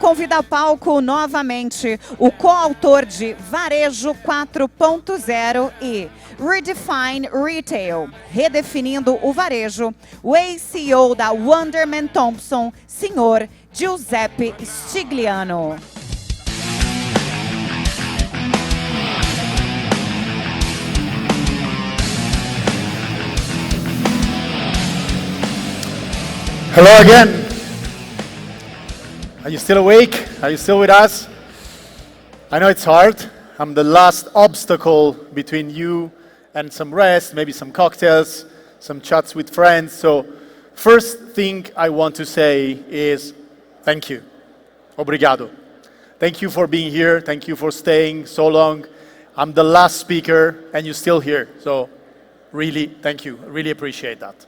convido ao palco novamente o coautor de Varejo 4.0 e Redefine Retail, Redefinindo o Varejo, o ex-CEO da Wunderman Thompson, senhor Giuseppe Stigliano. Hello again. Are you still awake? Are you still with us? I know it's hard. I'm the last obstacle between you and some rest, maybe some cocktails, some chats with friends. So first thing I want to say is thank you. Obrigado. Thank you for being here. Thank you for staying so long. I'm the last speaker and you're still here. So really, thank you. I really appreciate that.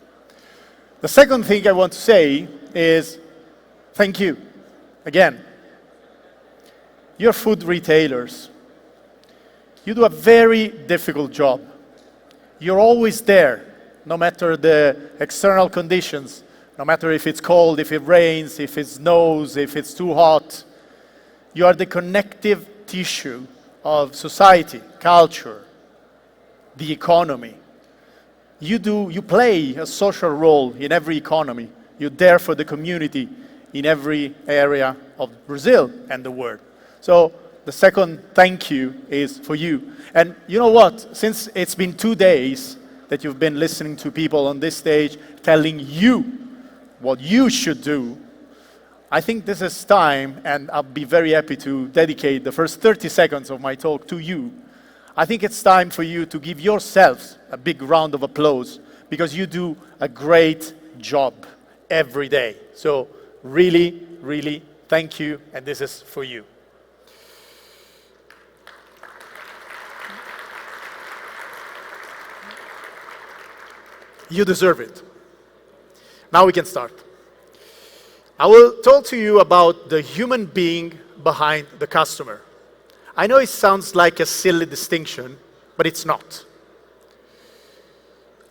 The second thing I want to say is thank you. Again, you're food retailers. You do a very difficult job. You're always there, no matter the external conditions, no matter if it's cold, if it rains, if it snows, if it's too hot. You are the connective tissue of society, culture, the economy. You play a social role in every economy. You're there for the community in every area of Brazil and the world. So the second thank you is for you. And you know what? Since it's been 2 days that you've been listening to people on this stage telling you what you should do, I think this is time, and I'll be very happy to dedicate the first 30 seconds of my talk to you. I think it's time for you to give yourselves a big round of applause because you do a great job every day. So really, really thank you, and this is for you. You deserve it. Now we can start. I will talk to you about the human being behind the customer. I know it sounds like a silly distinction, but it's not.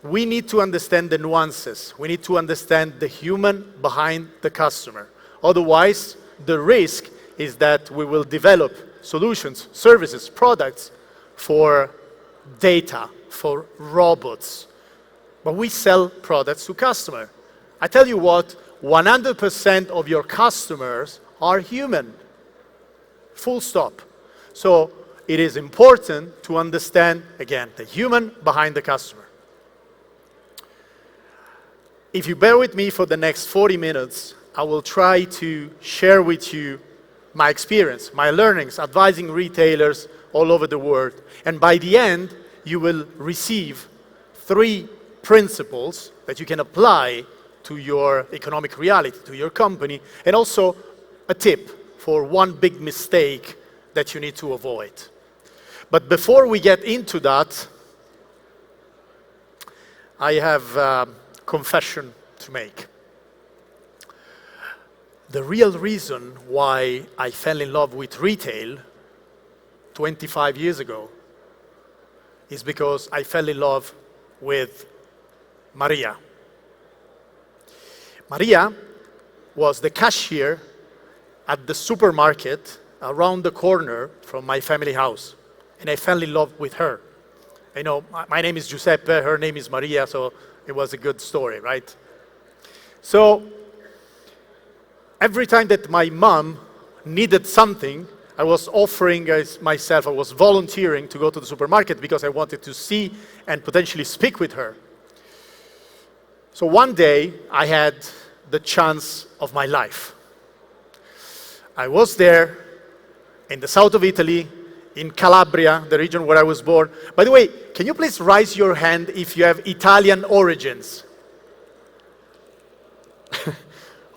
We need to understand the nuances. We need to understand the human behind the customer. Otherwise, the risk is that we will develop solutions, services, products for data, for robots. But we sell products to customers. I tell you what, 100% of your customers are human. Full stop. So it is important to understand, again, the human behind the customer. If you bear with me for the next 40 minutes, I will try to share with you my experience, my learnings, advising retailers all over the world. And by the end, you will receive 3 principles that you can apply to your economic reality, to your company, and also a tip for one big mistake that you need to avoid. But before we get into that, I have a confession to make. The real reason why I fell in love with retail 25 years ago is because I fell in love with Maria. Maria was the cashier at the supermarket around the corner from my family house, and I fell in love with her. I know my name is Giuseppe, her name is Maria, so it was a good story, right? So every time that my mom needed something, I was offering myself, I was volunteering to go to the supermarket because I wanted to see and potentially speak with her. So one day I had the chance of my life. I was there in the south of Italy, in Calabria, the region where I was born. By the way, can you please raise your hand if you have Italian origins?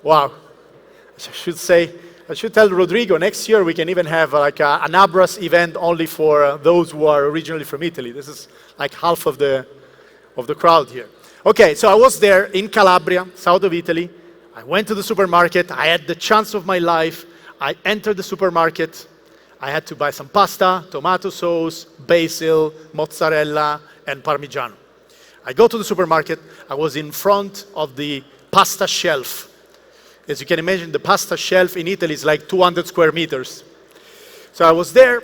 Wow. I should tell Rodrigo, next year we can even have like an ABRAS event only for those who are originally from Italy. This is like half of the crowd here. Okay, so I was there in Calabria, south of Italy. I went to the supermarket. I had the chance of my life. I entered the supermarket. I had to buy some pasta, tomato sauce, basil, mozzarella, and Parmigiano. I go to the supermarket. I was in front of the pasta shelf. As you can imagine, the pasta shelf in Italy is like 200 square meters. So I was there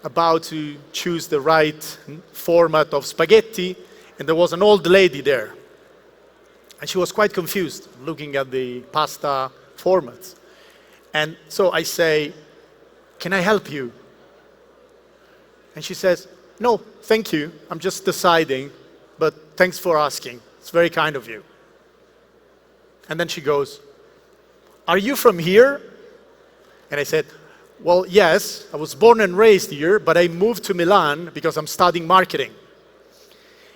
about to choose the right format of spaghetti, and there was an old lady there. And she was quite confused looking at the pasta formats. And so I say, "Can I help you?" And she says, "No, thank you. I'm just deciding, but thanks for asking. It's very kind of you." And then she goes, "Are you from here?" And I said, "Well, yes, I was born and raised here, but I moved to Milan because I'm studying marketing."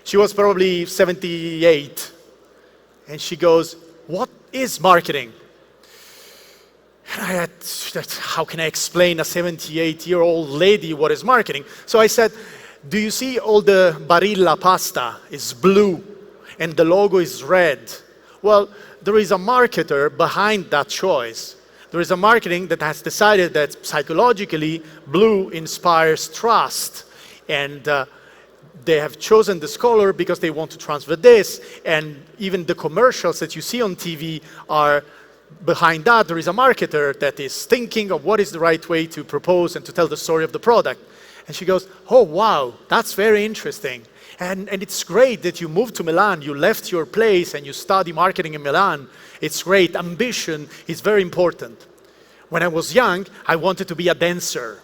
She was probably 78. And she goes, "What is marketing?" And I had, how can I explain a 78-year-old lady what is marketing? So I said, "Do you see all the Barilla pasta is blue and the logo is red? Well, there is a marketer behind that choice. There is a marketing that has decided that psychologically blue inspires trust, and they have chosen this color because they want to transfer this, and even the commercials that you see on TV are behind that. There is a marketer that is thinking of what is the right way to propose and to tell the story of the product." And she goes, "Oh, wow, that's very interesting. And it's great that you moved to Milan, you left your place and you study marketing in Milan. It's great. Ambition is very important. When I was young, I wanted to be a dancer.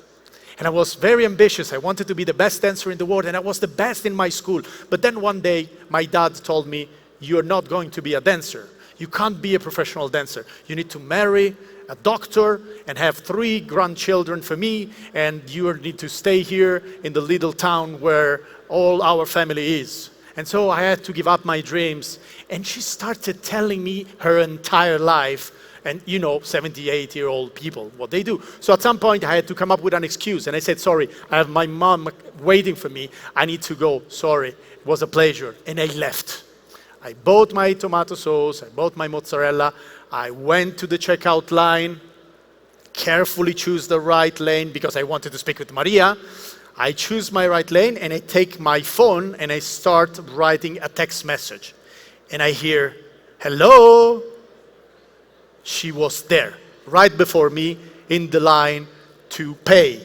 And I was very ambitious. I wanted to be the best dancer in the world, and I was the best in my school. But then one day, my dad told me, 'You're not going to be a dancer. You can't be a professional dancer. You need to marry a doctor and have 3 grandchildren for me, and you need to stay here in the little town where all our family is.' And so I had to give up my dreams. And she started telling me her entire life. And you know, 78-year-old people, what they do. So at some point, I had to come up with an excuse. And I said, 'Sorry, I have my mom waiting for me. I need to go. Sorry, it was a pleasure.' And I left. I bought my tomato sauce. I bought my mozzarella. I went to the checkout line, carefully choose the right lane because I wanted to speak with Maria. I choose my right lane, and I take my phone, and I start writing a text message. And I hear, 'Hello?' She was there, right before me, in the line to pay.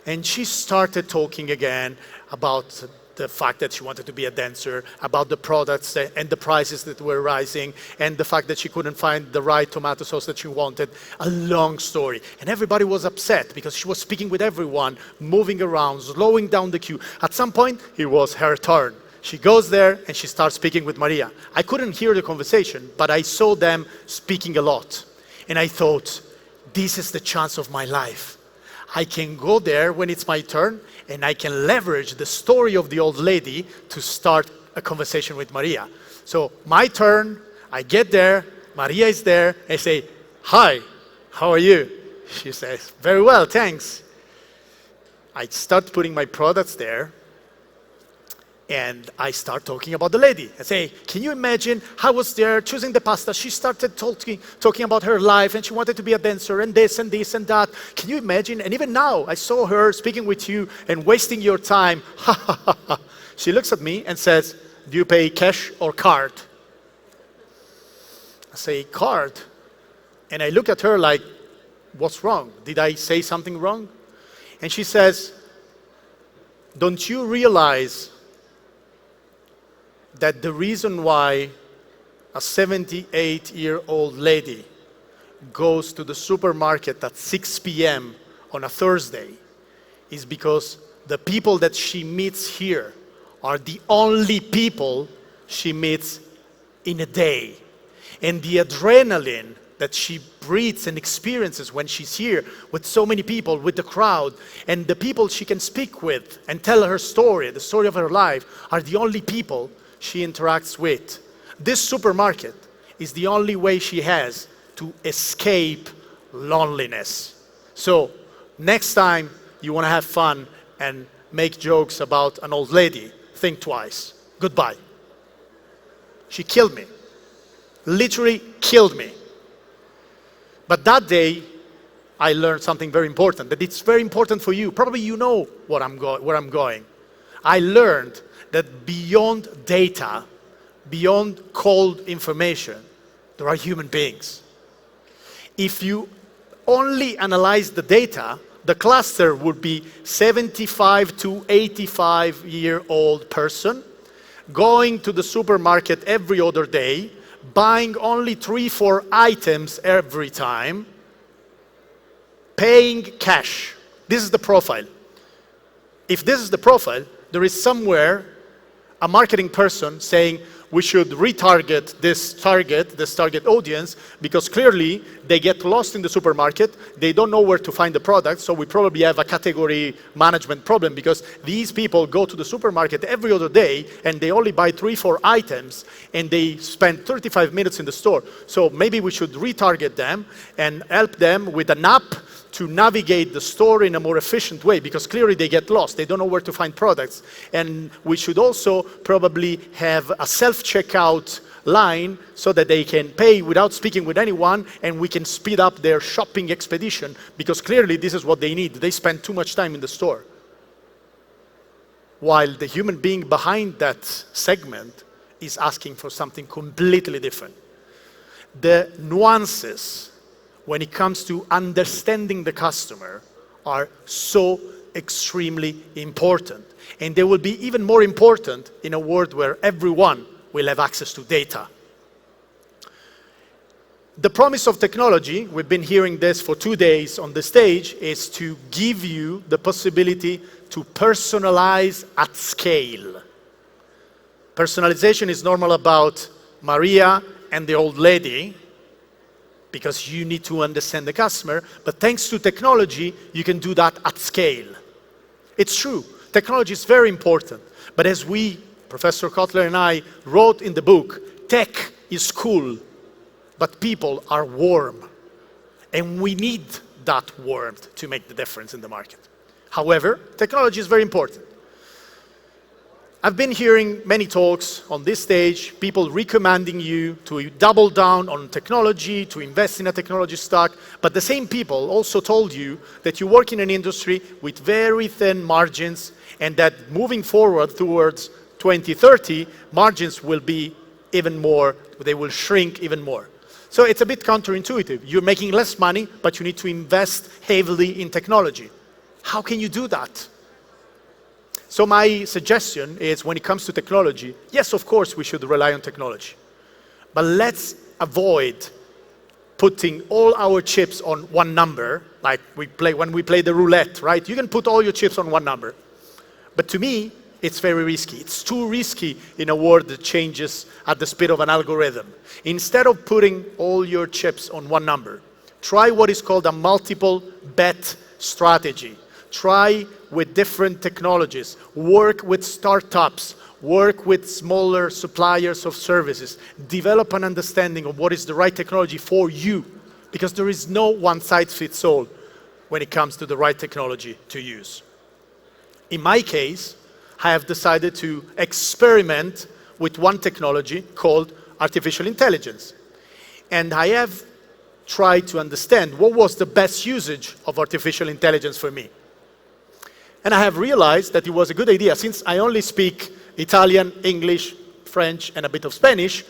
And she started talking again about the fact that she wanted to be a dancer, about the products and the prices that were rising, and the fact that she couldn't find the right tomato sauce that she wanted. A long story. And everybody was upset because she was speaking with everyone, moving around, slowing down the queue. At some point, it was her turn. She goes there and she starts speaking with Maria. I couldn't hear the conversation, but I saw them speaking a lot. And I thought, this is the chance of my life. I can go there when it's my turn, and I can leverage the story of the old lady to start a conversation with Maria. So my turn, I get there, Maria is there, I say, "Hi, how are you?" She says, "Very well, thanks." I start putting my products there, and I start talking about the lady. I say, "Can you imagine? I was there choosing the pasta. She started talking about her life, and she wanted to be a dancer, and this and this and that. Can you imagine? And even now, I saw her speaking with you and wasting your time." She looks at me and says, "Do you pay cash or card?" I say, "Card." And I look at her like, what's wrong? Did I say something wrong? And she says, "Don't you realize that the reason why a 78-year-old lady goes to the supermarket at 6 p.m. on a Thursday is because the people that she meets here are the only people she meets in a day. And the adrenaline that she breathes and experiences when she's here with so many people, with the crowd, and the people she can speak with and tell her story, the story of her life, are the only people she interacts with. This supermarket is the only way she has to escape loneliness." So next time you want to have fun and make jokes about an old lady, think twice. Goodbye. She killed me. Literally killed me. But that day, I learned something very important, that it's very important for you. Probably you know where I'm going. I learned that beyond data, beyond cold information, there are human beings. If you only analyze the data, the cluster would be 75 to 85-year-old person going to the supermarket every other day, buying only 3-4 items every time, paying cash. This is the profile. If this is the profile, there is somewhere a marketing person saying, we should retarget this target audience, because clearly they get lost in the supermarket, they don't know where to find the product, so we probably have a category management problem, because these people go to the supermarket every other day and they only buy 3-4 items and they spend 35 minutes in the store. So maybe we should retarget them and help them with an app to navigate the store in a more efficient way, because clearly they get lost, they don't know where to find products. And we should also probably have a self-checkout line so that they can pay without speaking with anyone, and we can speed up their shopping expedition, because clearly this is what they need. They spend too much time in the store. While the human being behind that segment is asking for something completely different. The nuances when it comes to understanding the customer are so extremely important. And they will be even more important in a world where everyone will have access to data. The promise of technology, we've been hearing this for 2 days on the stage, is to give you the possibility to personalize at scale. Personalization is normal about Maria and the old lady, because you need to understand the customer, but thanks to technology, you can do that at scale. It's true, technology is very important, but as we, Professor Kotler and I, wrote in the book, tech is cool, but people are warm, and we need that warmth to make the difference in the market. However, technology is very important. I've been hearing many talks on this stage, people recommending you to double down on technology, to invest in a technology stack, but the same people also told you that you work in an industry with very thin margins, and that moving forward towards 2030, margins will be even more, they will shrink even more. So it's a bit counterintuitive. You're making less money, but you need to invest heavily in technology. How can you do that? So my suggestion is, when it comes to technology, yes, of course we should rely on technology, but let's avoid putting all our chips on one number, like when we play the roulette, right? You can put all your chips on one number. But to me, it's very risky. It's too risky in a world that changes at the speed of an algorithm. Instead of putting all your chips on one number, try what is called a multiple bet strategy. Try with different technologies, work with startups, work with smaller suppliers of services, develop an understanding of what is the right technology for you, because there is no one-size-fits-all when it comes to the right technology to use. In my case, I have decided to experiment with one technology called artificial intelligence. And I have tried to understand what was the best usage of artificial intelligence for me. And I have realized that it was a good idea. Since I only speak Italian, English, French, and a bit of Spanish,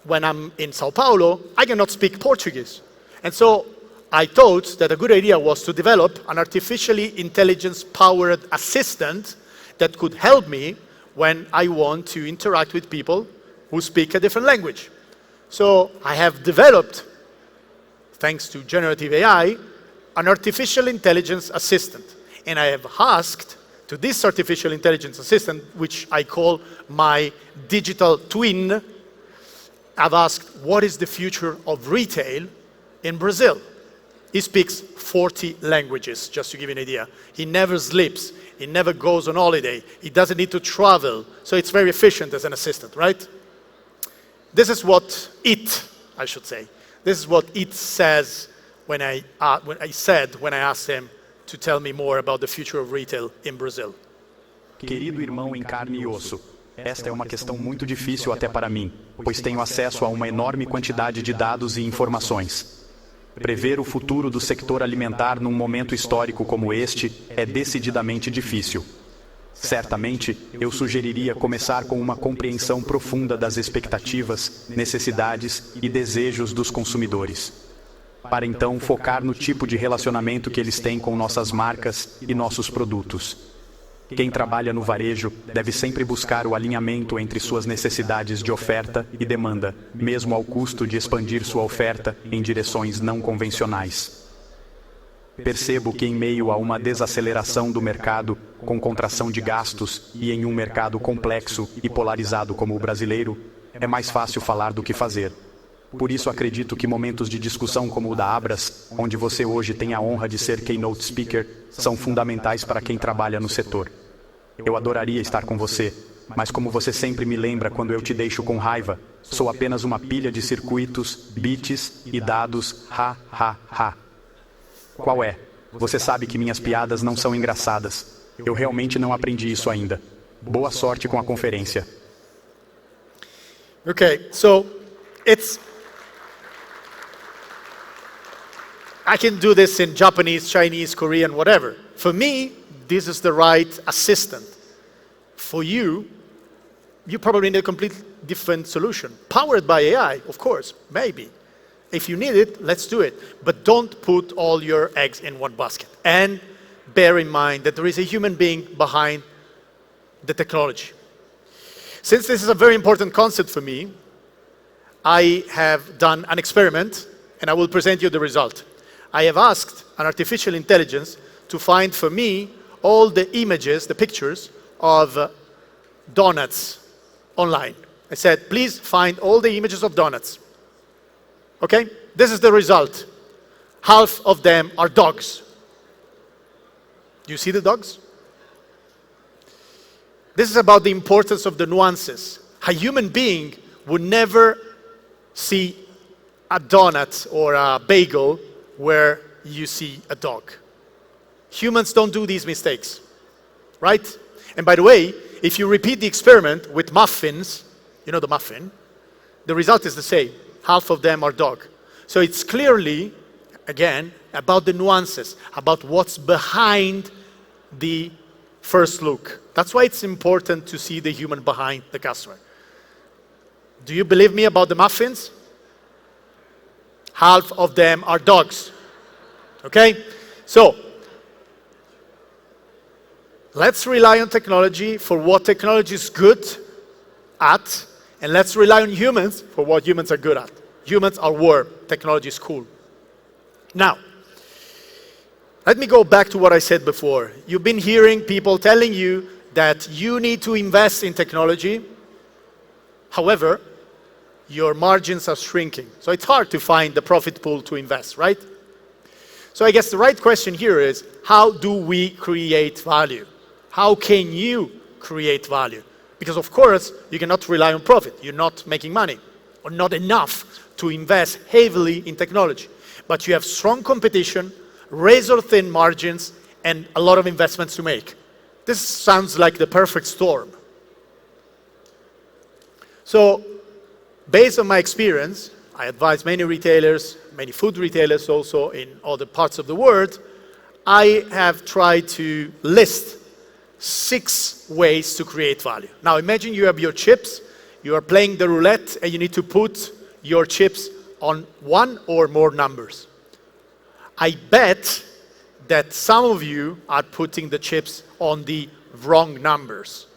when I'm in Sao Paulo, I cannot speak Portuguese. And so I thought that a good idea was to develop an artificially intelligence-powered assistant that could help me when I want to interact with people who speak a different language. So I have developed, thanks to generative AI, an artificial intelligence assistant. And I have asked to this artificial intelligence assistant, which I call my digital twin, I've asked, what is the future of retail in Brazil? He speaks 40 languages, just to give you an idea. He never sleeps. He never goes on holiday. He doesn't need to travel. So it's very efficient as an assistant, right? This is what I should say. This is what it says when I asked him to tell me more about the future of retail in Brazil. Querido irmão em carne e osso, esta é uma questão muito difícil até para mim, pois tenho acesso a uma enorme quantidade de dados e informações. Prever o futuro do sector alimentar num momento histórico como este é decididamente difícil. Certamente, eu sugeriria começar com uma compreensão profunda das expectativas, necessidades e desejos dos consumidores. para então focar no tipo de relacionamento que eles têm com nossas marcas e nossos produtos. Quem trabalha no varejo deve sempre buscar o alinhamento entre suas necessidades de oferta e demanda, mesmo ao custo de expandir sua oferta em direções não convencionais. Percebo que em meio a uma desaceleração do mercado, com contração de gastos e em um mercado complexo e polarizado como o brasileiro, é mais fácil falar do que fazer. Por isso acredito que momentos de discussão como o da Abras, onde você hoje tem a honra de ser keynote speaker, são fundamentais para quem trabalha no setor. Eu adoraria estar com você, mas como você sempre me lembra quando eu te deixo com raiva, sou apenas uma pilha de circuitos, bits e dados, ha, ha, ha. Qual é? Você sabe que minhas piadas não são engraçadas. Eu realmente não aprendi isso ainda. Boa sorte com a conferência. Okay, so I can do this in Japanese, Chinese, Korean, whatever. For me, this is the right assistant. For you, you probably need a completely different solution. Powered by AI, of course, maybe. If you need it, let's do it. But don't put all your eggs in one basket. And bear in mind that there is a human being behind the technology. Since this is a very important concept for me, I have done an experiment, and I will present you the result. I have asked an artificial intelligence to find for me all the images, the pictures of donuts online. I said, please find all the images of donuts. Okay? This is the result. Half of them are dogs. Do you see the dogs? This is about the importance of the nuances. A human being would never see a donut or a bagel where you see a dog. Humans don't do these mistakes, right? And by the way, if you repeat the experiment with muffins, you know the muffin, the result is the same. Half of them are dog. So it's clearly, again, about the nuances, about what's behind the first look. That's why it's important to see the human behind the customer. Do you believe me about the muffins? Half of them are dogs. Okay? So, let's rely on technology for what technology is good at, and let's rely on humans for what humans are good at. Humans are warm, technology is cool. Now, let me go back to what I said before. You've been hearing people telling you that you need to invest in technology. However, your margins are shrinking. So it's hard to find the profit pool to invest, right? So I guess the right question here is, how do we create value? How can you create value? Because of course, you cannot rely on profit. You're not making money, or not enough to invest heavily in technology. But you have strong competition, razor-thin margins, and a lot of investments to make. This sounds like the perfect storm. So, based on my experience, I advise many retailers, many food retailers also in other parts of the world. I have tried to list 6 ways to create value. Now imagine you have your chips, you are playing the roulette, and you need to put your chips on 1 or more numbers. I bet that some of you are putting the chips on the wrong numbers.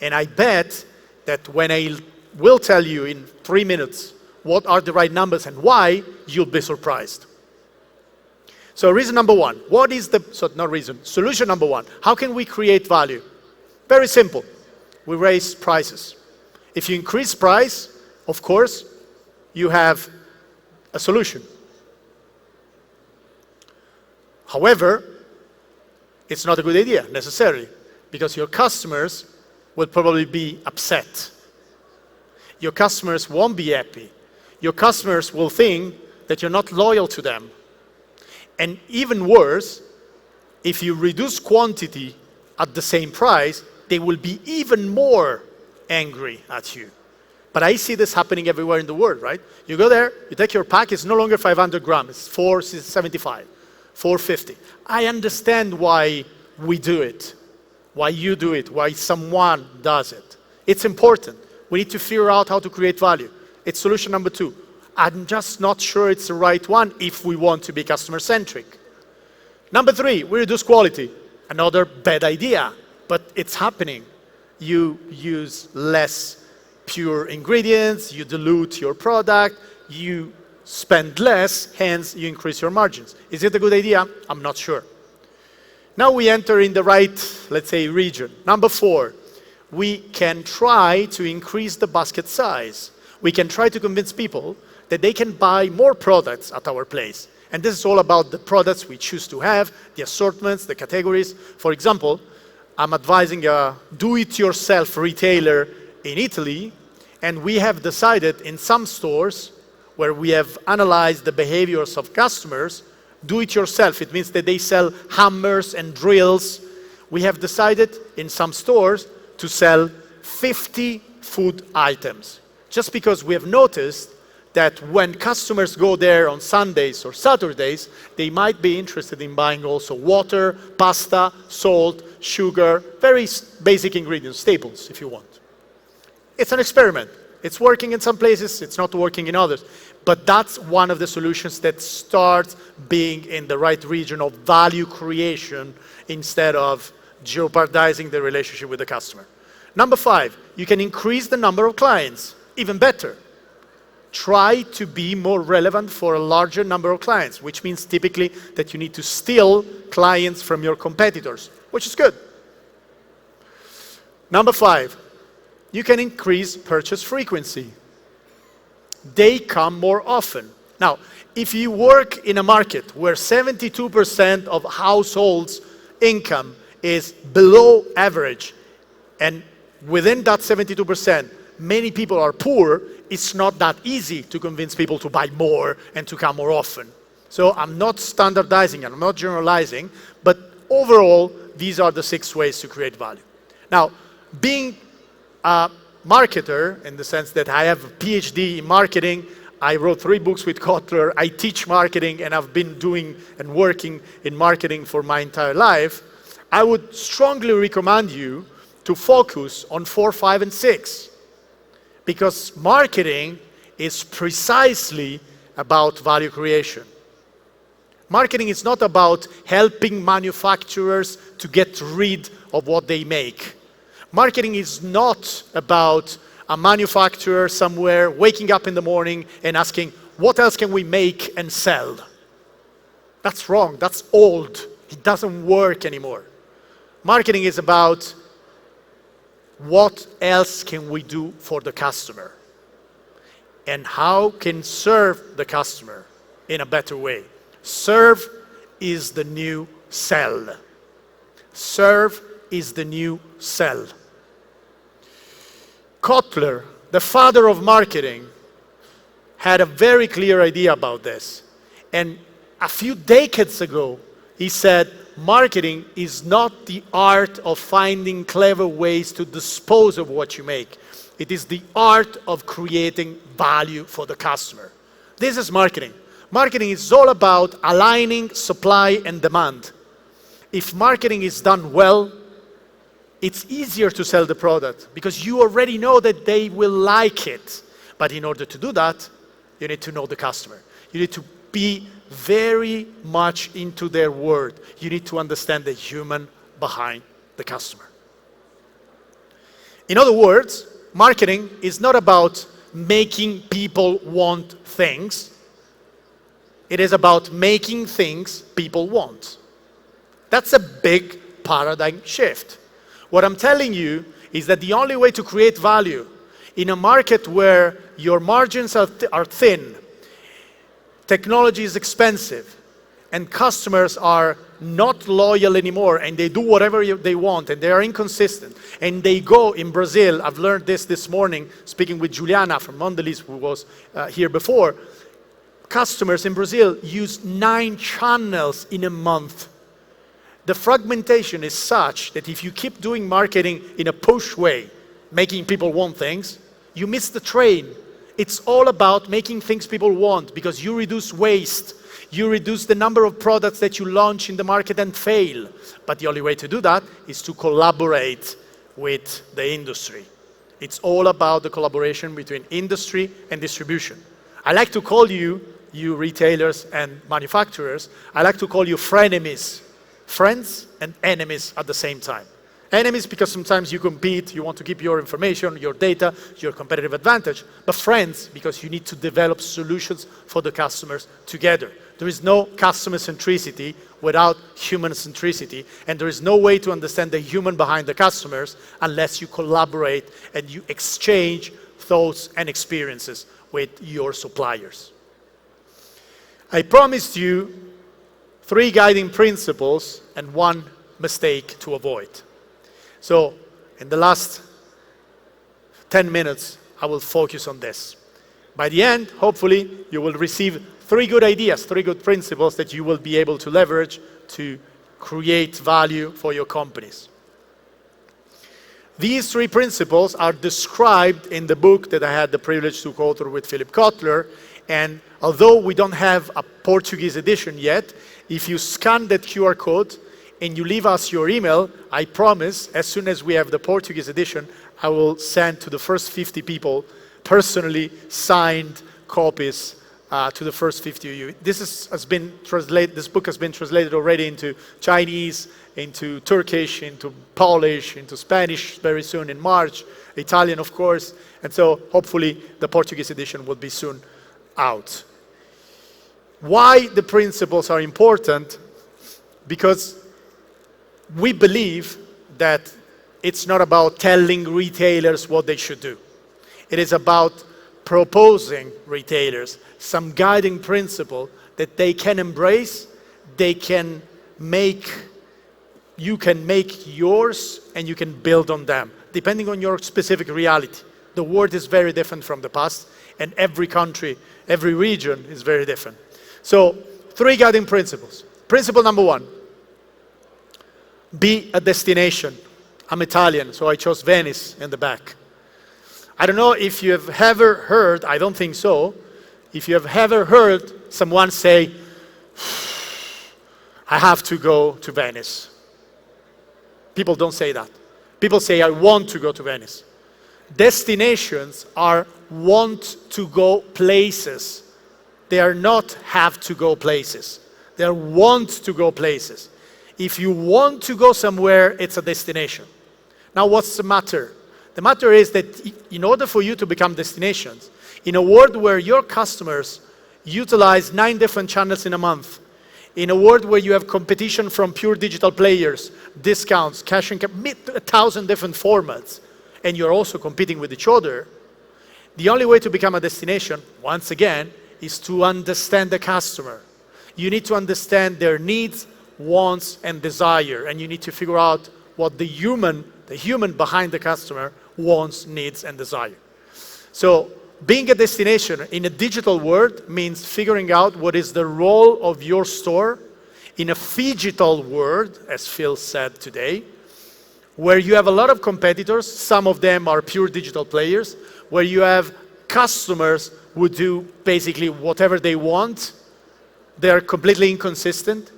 And I bet that when I will tell you in 3 minutes what are the right numbers and why, you'll be surprised. So reason number 1, solution number 1, how can we create value? Very simple, we raise prices. If you increase price, of course, you have a solution. However, it's not a good idea necessarily, because your customers will probably be upset. Your customers won't be happy. Your customers will think that you're not loyal to them. And even worse, if you reduce quantity at the same price, they will be even more angry at you. But I see this happening everywhere in the world, right? You go there, you take your pack, it's no longer 500 grams, it's 475, 450. I understand why we do it, why you do it, why someone does it. It's important. We need to figure out how to create value. It's solution number 2. I'm just not sure it's the right one if we want to be customer-centric. Number 3, we reduce quality. Another bad idea, but it's happening. You use less pure ingredients, you dilute your product, you spend less, hence you increase your margins. Is it a good idea? I'm not sure. Now we enter in the right, let's say, region. Number 4, we can try to increase the basket size. We can try to convince people that they can buy more products at our place. And this is all about the products we choose to have, the assortments, the categories. For example, I'm advising a do-it-yourself retailer in Italy, and we have decided in some stores where we have analyzed the behaviors of customers, do-it-yourself, it means that they sell hammers and drills. We have decided in some stores to sell 50 food items, just because we have noticed that when customers go there on Sundays or Saturdays, they might be interested in buying also water, pasta, salt, sugar, very basic ingredients, staples if you want. It's an experiment. It's working in some places, it's not working in others. But that's one of the solutions that starts being in the right region of value creation instead of jeopardizing the relationship with the customer. Number 5, you can increase the number of clients, even better. Try to be more relevant for a larger number of clients, which means typically that you need to steal clients from your competitors, which is good. Number 5, you can increase purchase frequency. They come more often. Now, if you work in a market where 72% of households' income is below average, and within that 72%, many people are poor, it's not that easy to convince people to buy more and to come more often. So I'm not standardizing and I'm not generalizing, but overall, these are the 6 ways to create value. Now, being a marketer, in the sense that I have a PhD in marketing, I wrote 3 books with Kotler, I teach marketing, and I've been doing and working in marketing for my entire life, I would strongly recommend you to focus on 4, 5, and 6. Because marketing is precisely about value creation. Marketing is not about helping manufacturers to get rid of what they make. Marketing is not about a manufacturer somewhere waking up in the morning and asking, what else can we make and sell? That's wrong, that's old. It doesn't work anymore. Marketing is about what else can we do for the customer? And how can serve the customer in a better way? Serve is the new sell. Serve is the new sell. Kotler, the father of marketing, had a very clear idea about this. And a few decades ago, he said, marketing is not the art of finding clever ways to dispose of what you make. It is the art of creating value for the customer. This is marketing. Marketing is all about aligning supply and demand. If marketing is done well, it's easier to sell the product because you already know that they will like it. But in order to do that, you need to know the customer. You need to be very much into their word. You need to understand the human behind the customer. In other words, marketing is not about making people want things. It is about making things people want. That's a big paradigm shift. What I'm telling you is that the only way to create value in a market where your margins are thin, technology is expensive, and customers are not loyal anymore, and they do whatever they want, and they are inconsistent, and they go in Brazil. I've learned this morning, speaking with Juliana from Mondelez, who was here before. Customers in Brazil use 9 channels in a month. The fragmentation is such that if you keep doing marketing in a push way, making people want things, you miss the train. It's all about making things people want because you reduce waste. You reduce the number of products that you launch in the market and fail. But the only way to do that is to collaborate with the industry. It's all about the collaboration between industry and distribution. I like to call you retailers and manufacturers, I like to call you frenemies. Friends and enemies at the same time. Enemies because sometimes you compete, you want to keep your information, your data, your competitive advantage. But friends because you need to develop solutions for the customers together. There is no customer centricity without human centricity, and there is no way to understand the human behind the customers unless you collaborate and you exchange thoughts and experiences with your suppliers. I promised you 3 guiding principles and 1 mistake to avoid. So, in the last 10 minutes, I will focus on this. By the end, hopefully, you will receive 3 good ideas, 3 good principles that you will be able to leverage to create value for your companies. These 3 principles are described in the book that I had the privilege to co-author with Philip Kotler, and although we don't have a Portuguese edition yet, if you scan that QR code and you leave us your email, I promise, as soon as we have the Portuguese edition, I will send to the first 50 people personally signed copies to the first 50 of you. This book has been translated already into Chinese, into Turkish, into Polish, into Spanish very soon in March, Italian of course, and so hopefully the Portuguese edition will be soon out. Why the principles are important? Because we believe that it's not about telling retailers what they should do. It is about proposing retailers some guiding principle that they can embrace, you can make yours, and you can build on them, depending on your specific reality. The world is very different from the past, and every country, every region is very different. So, 3 guiding principles. Principle number 1, be a destination. I'm Italian, so I chose Venice in the back. I don't know if you have ever heard, I don't think so, if you have ever heard someone say, I have to go to Venice. People don't say that. People say, I want to go to Venice. Destinations are want to go places. They are not have to go places. They are want to go places. If you want to go somewhere, it's a destination. Now, what's the matter? The matter is that in order for you to become destinations, in a world where your customers utilize 9 different channels in a month, in a world where you have competition from pure digital players, discounts, cash and 1,000 different formats, and you're also competing with each other, the only way to become a destination, once again, is to understand the customer. You need to understand their needs, wants, and desire, and you need to figure out what the human behind the customer wants, needs, and desire. So, being a destination in a digital world means figuring out what is the role of your store in a phygital world, as Phil said today, where you have a lot of competitors, some of them are pure digital players, where you have customers who do basically whatever they want. They're completely inconsistent.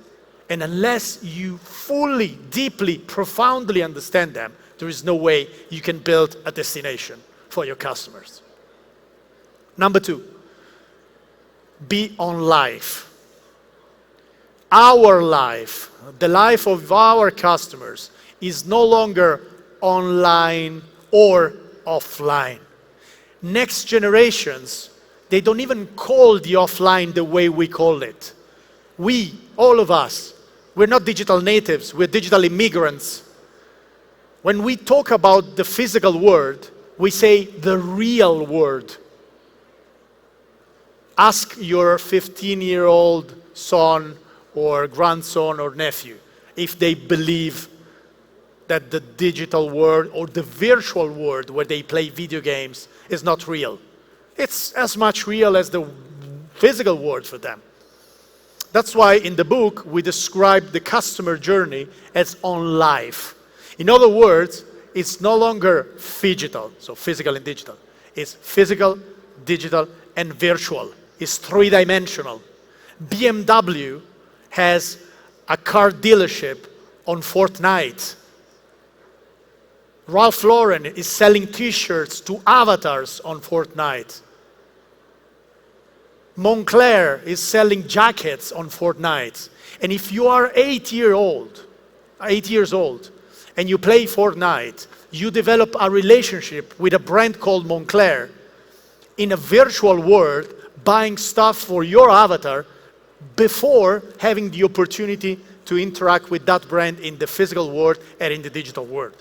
And unless you fully, deeply, profoundly understand them, there is no way you can build a destination for your customers. Number 2, be on life. Our life, the life of our customers, is no longer online or offline. Next generations, they don't even call the offline the way we call it. We, all of us, we're not digital natives, we're digital immigrants. When we talk about the physical world, we say the real world. Ask your 15-year-old son or grandson or nephew if they believe that the digital world or the virtual world where they play video games is not real. It's as much real as the physical world for them. That's why in the book we describe the customer journey as on life. In other words, it's no longer phygital, so physical and digital. It's physical, digital, and virtual. It's 3-dimensional. BMW has a car dealership on Fortnite. Ralph Lauren is selling t-shirts to avatars on Fortnite. Moncler is selling jackets on Fortnite. And if you are 8 years old, and you play Fortnite, you develop a relationship with a brand called Moncler in a virtual world, buying stuff for your avatar before having the opportunity to interact with that brand in the physical world and in the digital world.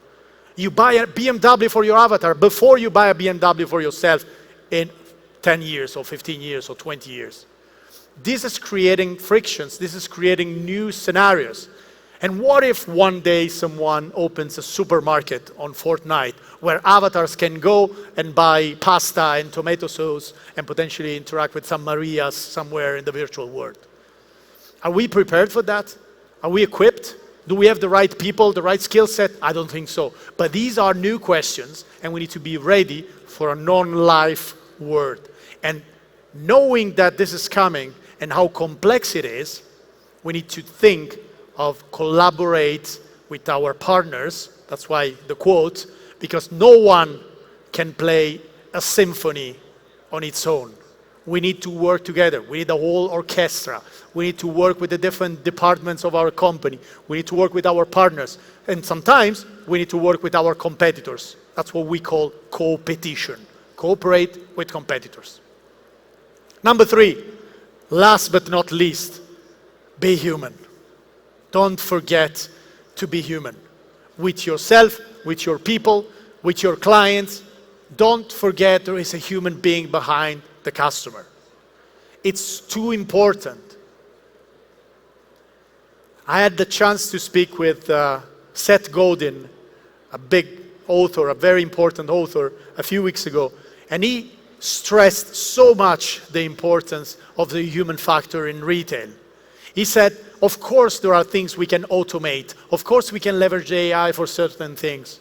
You buy a BMW for your avatar before you buy a BMW for yourself in 10 years or 15 years or 20 years. This is creating frictions. This is creating new scenarios. And what if one day someone opens a supermarket on Fortnite where avatars can go and buy pasta and tomato sauce and potentially interact with some Marias somewhere in the virtual world? Are we prepared for that? Are we equipped? Do we have the right people, the right skill set? I don't think so. But these are new questions, and we need to be ready for a non-life world. And knowing that this is coming and how complex it is, we need to think of collaborate with our partners. That's why the quote, because no one can play a symphony on its own. We need to work together. We need a whole orchestra. We need to work with the different departments of our company. We need to work with our partners. And sometimes we need to work with our competitors. That's what we call co-petition. Cooperate with competitors. Number 3, last but not least, be human. Don't forget to be human. With yourself, with your people, with your clients. Don't forget there is a human being behind the customer. It's too important. I had the chance to speak with Seth Godin, a big author, a very important author, a few weeks ago, and he stressed so much the importance of the human factor in retail. He said, of course there are things we can automate, of course we can leverage AI for certain things,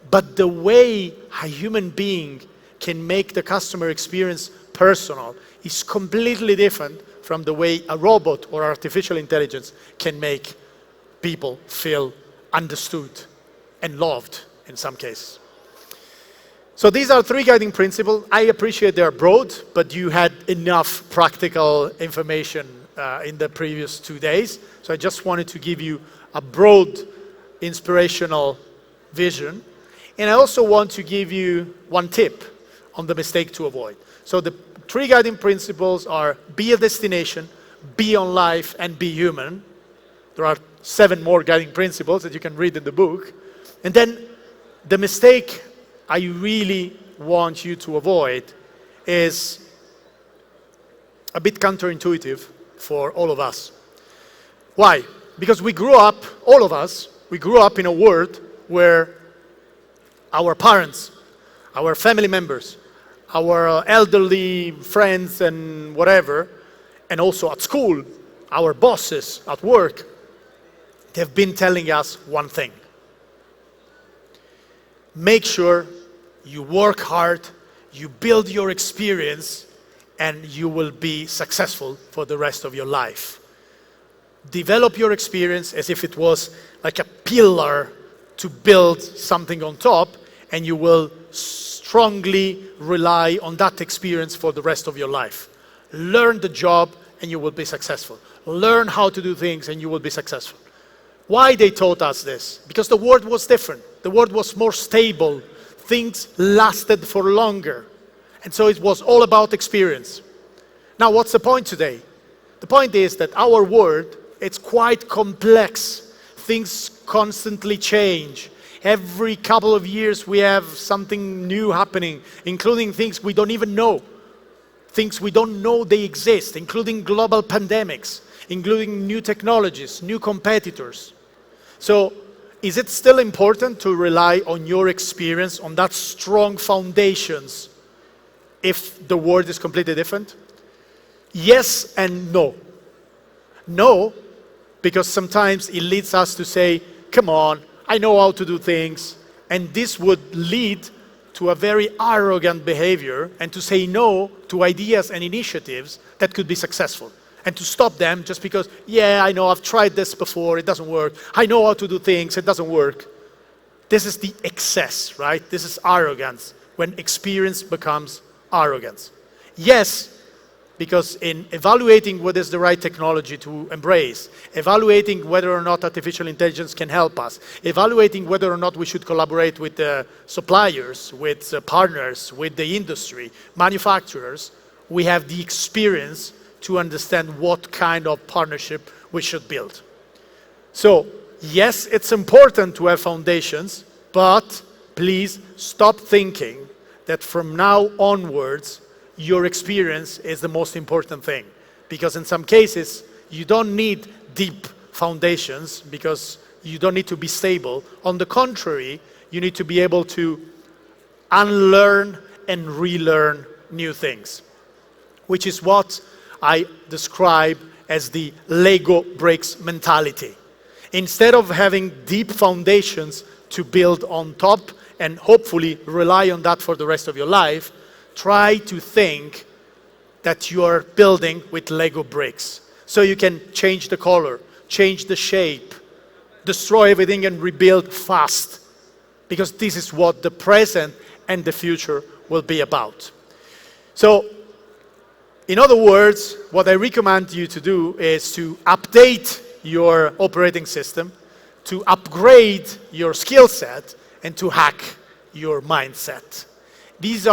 but the way a human being can make the customer experience personal is completely different from the way a robot or artificial intelligence can make people feel understood and loved in some cases. So these are 3 guiding principles. I appreciate they're broad, but you had enough practical information in the previous 2 days. So I just wanted to give you a broad, inspirational vision. And I also want to give you one tip on the mistake to avoid. So the 3 guiding principles are be a destination, be on life, and be human. There are 7 more guiding principles that you can read in the book. And then the mistake I really want you to avoid is a bit counterintuitive for all of us. Why? Because we grew up, all of us, we grew up in a world where our parents, our family members, our elderly friends and whatever, and also at school, our bosses at work, they've been telling us one thing. Make sure you work hard, you build your experience, and you will be successful for the rest of your life. Develop your experience as if it was like a pillar to build something on top, and you will strongly rely on that experience for the rest of your life. Learn the job and you will be successful. Learn how to do things and you will be successful. Why they taught us this? Because the world was different. The world was more stable. Things lasted for longer. And so it was all about experience. Now, what's the point today? The point is that our world, it's quite complex. Things constantly change. Every couple of years we have something new happening, including things we don't even know. Things we don't know they exist, including global pandemics, including new technologies, new competitors. So, is it still important to rely on your experience, on that strong foundations, if the world is completely different? Yes and no. No, because sometimes it leads us to say, come on, I know how to do things, and this would lead to a very arrogant behavior and to say no to ideas and initiatives that could be successful. And to stop them just because, yeah, I know, I've tried this before, it doesn't work. I know how to do things, it doesn't work. This is the excess, right? This is arrogance, when experience becomes arrogance. Yes, Because in evaluating what is the right technology to embrace, evaluating whether or not artificial intelligence can help us, evaluating whether or not we should collaborate with the suppliers, with partners, with the industry, manufacturers, we have the experience to understand what kind of partnership we should build. So, yes, it's important to have foundations, but please stop thinking that from now onwards, your experience is the most important thing. Because in some cases, you don't need deep foundations because you don't need to be stable. On the contrary, you need to be able to unlearn and relearn new things, which is what I describe as the Lego bricks mentality. Instead of having deep foundations to build on top and hopefully rely on that for the rest of your life, try to think that you are building with Lego bricks. So you can change the color, change the shape, destroy everything and rebuild fast. Because this is what the present and the future will be about. So, in other words, what I recommend you to do is to update your operating system, to upgrade your skill set, and to hack your mindset. This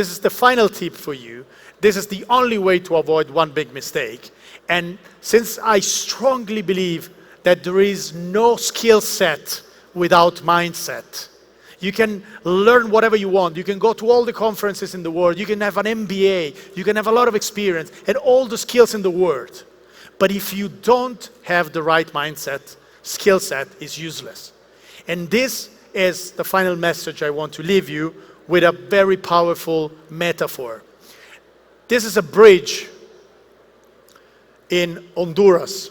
is the final tip for you. This is the only way to avoid one big mistake. And since I strongly believe that there is no skill set without mindset, you can learn whatever you want. You can go to all the conferences in the world. You can have an MBA. You can have a lot of experience and all the skills in the world. But if you don't have the right mindset, skill set is useless. And this is the final message I want to leave you with a very powerful metaphor. This is a bridge in Honduras.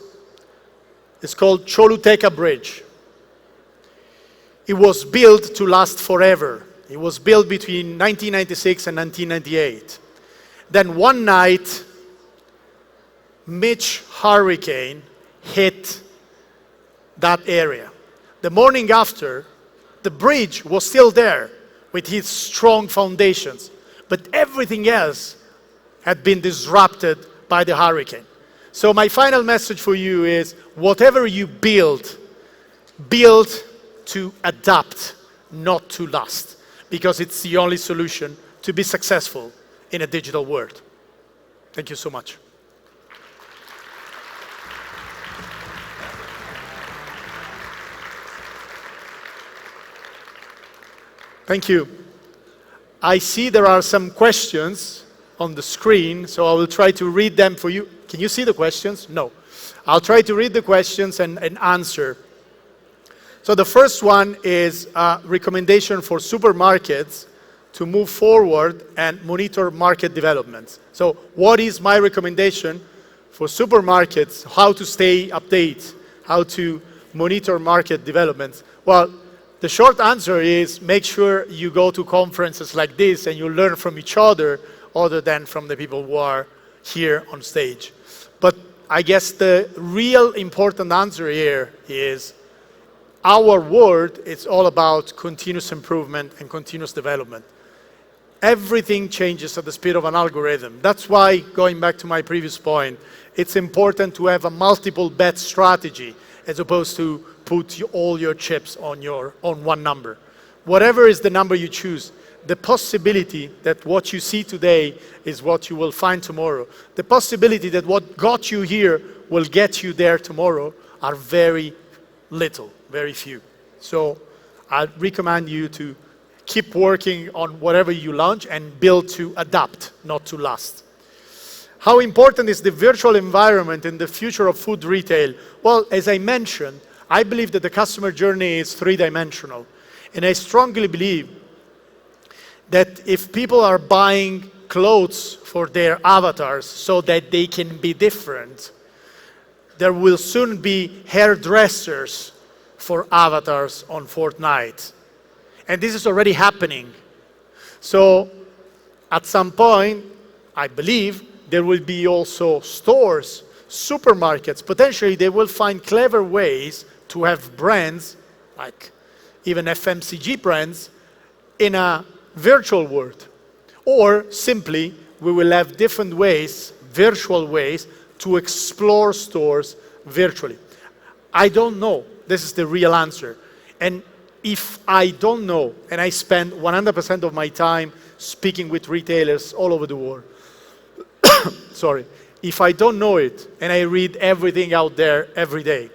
It's called Choluteca Bridge. It was built to last forever. It was built between 1996 and 1998. Then one night, Mitch hurricane hit that area. The morning after, the bridge was still there with its strong foundations, but everything else had been disrupted by the hurricane. So my final message for you is, whatever you build, build to adapt, not to last, because it's the only solution to be successful in a digital world. Thank you so much. Thank you. I see there are some questions on the screen, so I will try to read them for you. Can you see the questions? No. I'll try to read the questions and answer. So the first one is a recommendation for supermarkets to move forward and monitor market developments. So what is my recommendation for supermarkets, how to stay updated, how to monitor market developments? Well, the short answer is make sure you go to conferences like this and you learn from each other than from the people who are here on stage. But I guess the real important answer here is our world is all about continuous improvement and continuous development. Everything changes at the speed of an algorithm. That's why, going back to my previous point, it's important to have a multiple bet strategy as opposed to put all your chips on one number. Whatever is the number you choose, the possibility that what you see today is what you will find tomorrow, the possibility that what got you here will get you there tomorrow are very little, very few. So I recommend you to keep working on whatever you launch and build to adapt, not to last. How important is the virtual environment in the future of food retail? Well, as I mentioned, I believe that the customer journey is three-dimensional. And I strongly believe that if people are buying clothes for their avatars so that they can be different, there will soon be hairdressers for avatars on Fortnite. And this is already happening. So at some point, I believe, there will be also stores, supermarkets. Potentially, they will find clever ways to have brands, like even FMCG brands, in a virtual world. Or simply, we will have different ways, virtual ways to explore stores virtually? I don't know. This is the real answer. And if I don't know, and I spend 100% of my time speaking with retailers all over the world, sorry, if I don't know it, and I read everything out there every day,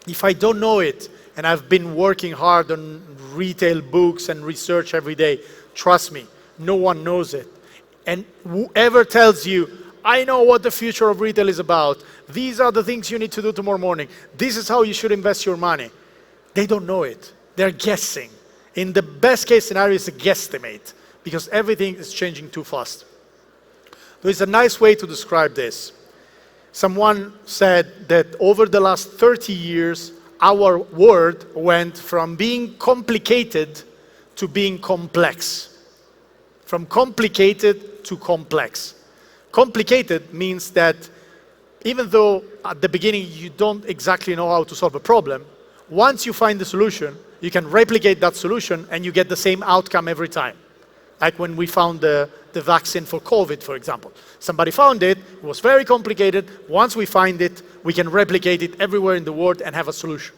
if I don't know it, and I've been working hard on retail books and research every day, trust me, no one knows it. And whoever tells you, I know what the future of retail is about, these are the things you need to do tomorrow morning, this is how you should invest your money, they don't know it. They're guessing. In the best case scenario, it's a guesstimate, because everything is changing too fast. There is a nice way to describe this. Someone said that over the last 30 years, our world went from being complicated to being complex. From complicated to complex. Complicated means that even though at the beginning you don't exactly know how to solve a problem, once you find the solution, you can replicate that solution and you get the same outcome every time. Like when we found the vaccine for COVID, for example. Somebody found it, it was very complicated. Once we find it, we can replicate it everywhere in the world and have a solution.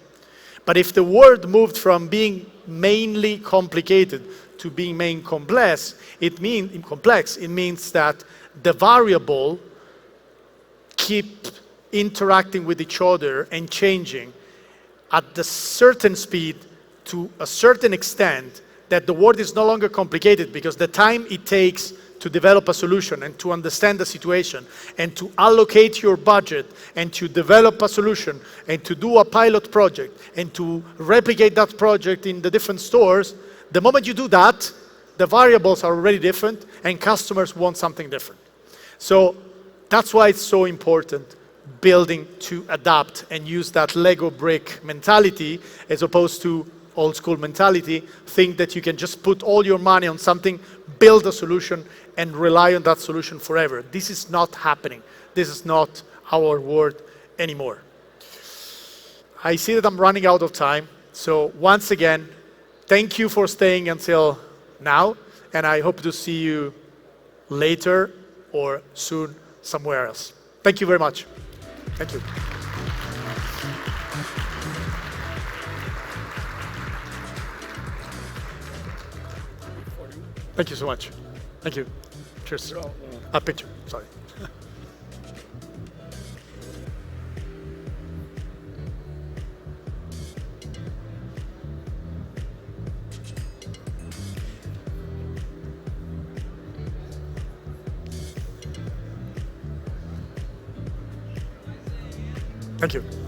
But if the world moved from being mainly complicated to being main complex, it means that the variable keep interacting with each other and changing at a certain speed to a certain extent that the world is no longer complicated, because the time it takes to develop a solution and to understand the situation and to allocate your budget and to develop a solution and to do a pilot project and to replicate that project in the different stores, the moment you do that, the variables are already different and customers want something different. So that's why it's so important building to adapt and use that Lego brick mentality as opposed to old school mentality, think that you can just put all your money on something, build a solution, and rely on that solution forever. This is not happening. This is not our world anymore. I see that I'm running out of time. So once again, thank you for staying until now, and I hope to see you later or soon somewhere else. Thank you very much. Thank you. Thank you so much. Thank you. Cheers. A picture, sorry. Thank you.